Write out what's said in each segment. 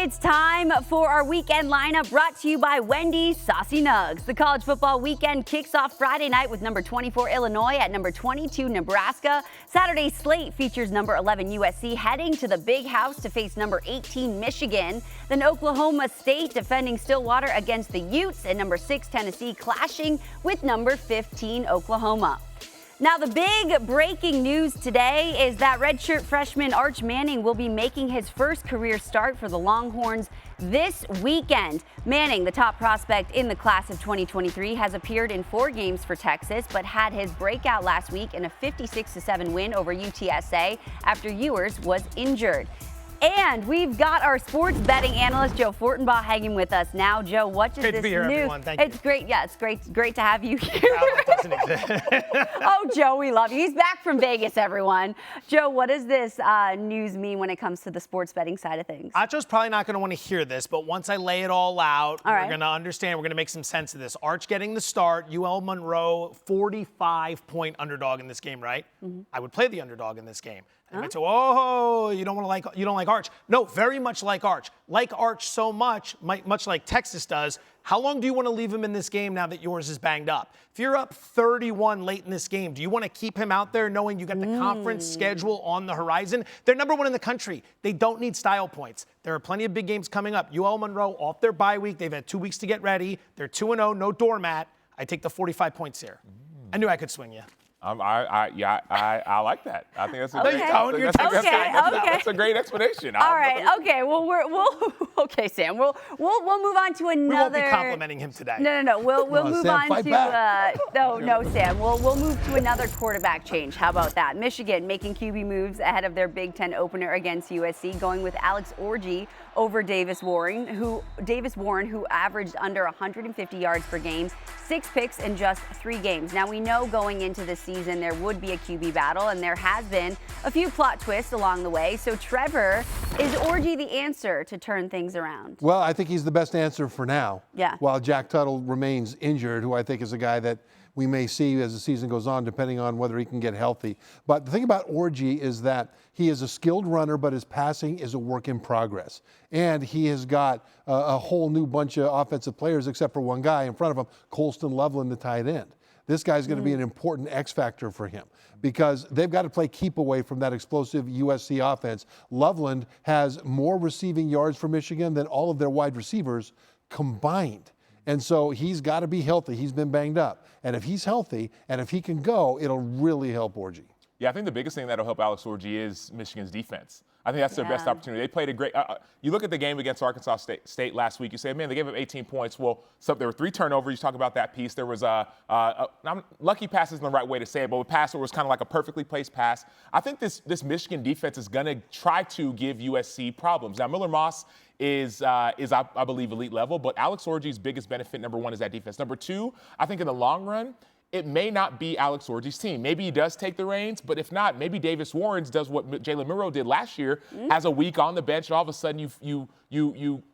It's time for our weekend lineup brought to you by Wendy's Saucy Nugs. The college football weekend kicks off Friday night with number 24 Illinois at number 22 Nebraska. Saturday's slate features number 11 USC heading to the Big House to face number 18 Michigan. Then Oklahoma State defending Stillwater against the Utes, and number 6 Tennessee clashing with number 15 Oklahoma. Now, the big breaking news today is that redshirt freshman Arch Manning will be making his first career start for the Longhorns this weekend. Manning, the top prospect in the class of 2023, has appeared in 4 games for Texas, but had his breakout last week in a 56-7 win over UTSA after Ewers was injured. And we've got our sports betting analyst, Joe Fortenbaugh, hanging with us now. Joe, what does this here, news? everyone. Thank you. It's great. Yeah, it's great to have you here. Doesn't exist. Oh, Joe, we love you. He's back from Vegas, everyone. Joe, what does this news mean when it comes to the sports betting side of things? Acho's probably not going to want to hear this, but once I lay it all out, we're going to understand. We're going to make some sense of this. Arch getting the start. UL Monroe, 45-point underdog in this game, right? Mm-hmm. I would play the underdog in this game. And I say, oh, you don't like Arch. No, very much like Arch. Like Arch so much, much like Texas does. How long do you want to leave him in this game now that yours is banged up? If you're up 31 late in this game, do you want to keep him out there knowing you got the conference schedule on the horizon? They're number 1 in the country. They don't need style points. There are plenty of big games coming up. UL Monroe off their bye week. They've had 2 weeks to get ready. They're 2-0, no doormat. I take the 45 points here. I knew I could swing you. I like that. I think that's a that's a great explanation. All right. Okay. Well, okay, Sam. We'll move on to another. We won't be complimenting him today. No. We'll move on to no, Sam. We'll move to another quarterback change. How about that? Michigan making QB moves ahead of their Big Ten opener against USC, going with Alex Orji over Davis Warren, who averaged under 150 yards per game, 6 picks in just 3 games. Now, we know going into the season there would be a QB battle, and there has been a few plot twists along the way. So, Trevor, is Orji the answer to turn things around? Well, I think he's the best answer for now. Yeah. While Jack Tuttle remains injured, who I think is a guy that we may see as the season goes on, depending on whether he can get healthy. But the thing about Orji is that he is a skilled runner, but his passing is a work in progress. And he has got a whole new bunch of offensive players, except for one guy in front of him, Colston Loveland, the tight end. This guy's going to be an important X factor for him because they've got to play keep away from that explosive USC offense. Loveland has more receiving yards for Michigan than all of their wide receivers combined. And so he's got to be healthy. He's been banged up. And if he's healthy and if he can go, it'll really help Orji. Yeah, I think the biggest thing that'll help Alex Orji is Michigan's defense. I think that's their best opportunity. They played a great you look at the game against Arkansas State last week, you say, man, they gave up 18 points. Well, there were 3 turnovers. You talk about that piece. There was lucky pass isn't the right way to say it, but a pass where it was kind of like a perfectly placed pass. I think this Michigan defense is going to try to give USC problems. Now, Miller Moss is I believe, elite level, but Alex Orji's biggest benefit, number 1, is that defense. Number 2, I think in the long run, it may not be Alex Orji's team. Maybe he does take the reins, but if not, maybe Davis Warren does what Jalen Monroe did last year, has a week on the bench, and all of a sudden you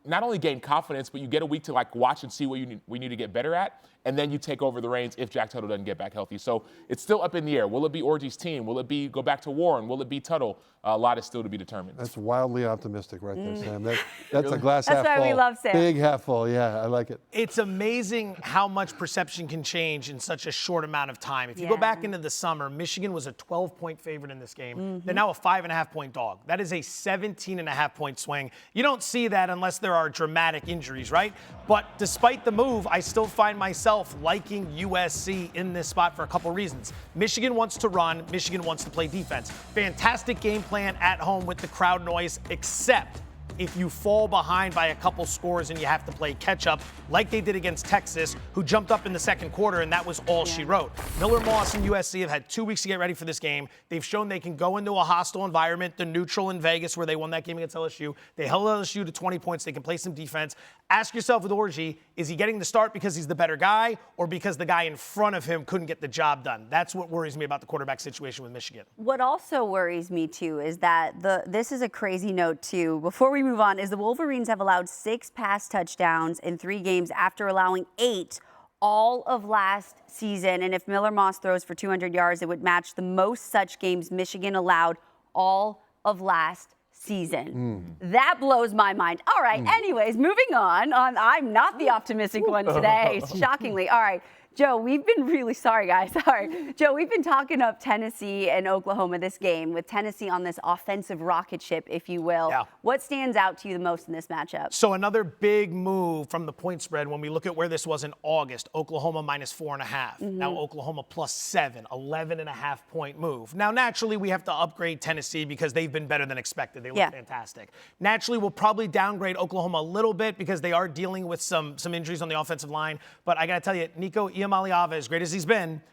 not only gain confidence, but you get a week to watch and see what we need to get better at, and then you take over the reins if Jack Tuttle doesn't get back healthy. So it's still up in the air. Will it be Orji's team? Will it go back to Warren? Will it be Tuttle? A lot is still to be determined. That's wildly optimistic right there, Sam. That's a glass half full. That's why we love Sam. Big half full. Yeah, I like it. It's amazing how much perception can change in such a short amount of time. If you go back into the summer, Michigan was a 12-point favorite in this game. They're now a 5.5-point dog. That is a 17.5-point swing. You don't see that unless there are dramatic injuries, right? But despite the move, I still find myself liking USC in this spot for a couple reasons. Michigan wants to run. Michigan wants to play defense. Fantastic game plan at home with the crowd noise, except if you fall behind by a couple scores and you have to play catch up like they did against Texas, who jumped up in the second quarter, and that was all she wrote. Miller Moss and USC have had 2 weeks to get ready for this game. They've shown they can go into a hostile environment, the neutral in Vegas where they won that game against LSU. They held LSU to 20 points. They can play some defense. Ask yourself with Orji, is he getting the start because he's the better guy or because the guy in front of him couldn't get the job done? That's what worries me about the quarterback situation with Michigan. What also worries me, too, is that this is a crazy note, too. Before we move on, is the Wolverines have allowed 6 pass touchdowns in 3 games after allowing 8 all of last season. And if Miller Moss throws for 200 yards, it would match the most such games Michigan allowed all of last season. That blows my mind. All right, anyways, moving on. I'm not the optimistic one today, shockingly. All right. Joe, we've been really sorry, guys. Sorry. Joe, we've been talking up Tennessee and Oklahoma this game, with Tennessee on this offensive rocket ship, if you will. Yeah. What stands out to you the most in this matchup? So another big move from the point spread when we look at where this was in August. Oklahoma -4.5. Now Oklahoma +7, 11.5 point move. Now, naturally, we have to upgrade Tennessee because they've been better than expected. They look fantastic. Naturally, we'll probably downgrade Oklahoma a little bit because they are dealing with some injuries on the offensive line. But I got to tell you, Nico Iamaleava, as great as he's been,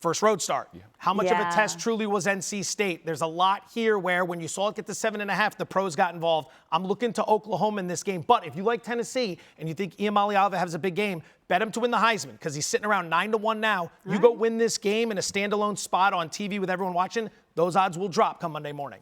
first road start. How much of a test truly was NC State? There's a lot here where when you saw it get to 7.5, the pros got involved. I'm looking to Oklahoma in this game. But if you like Tennessee and you think Iamaleava has a big game, bet him to win the Heisman because he's sitting around 9-1 now. You go win this game in a standalone spot on TV with everyone watching, those odds will drop come Monday morning.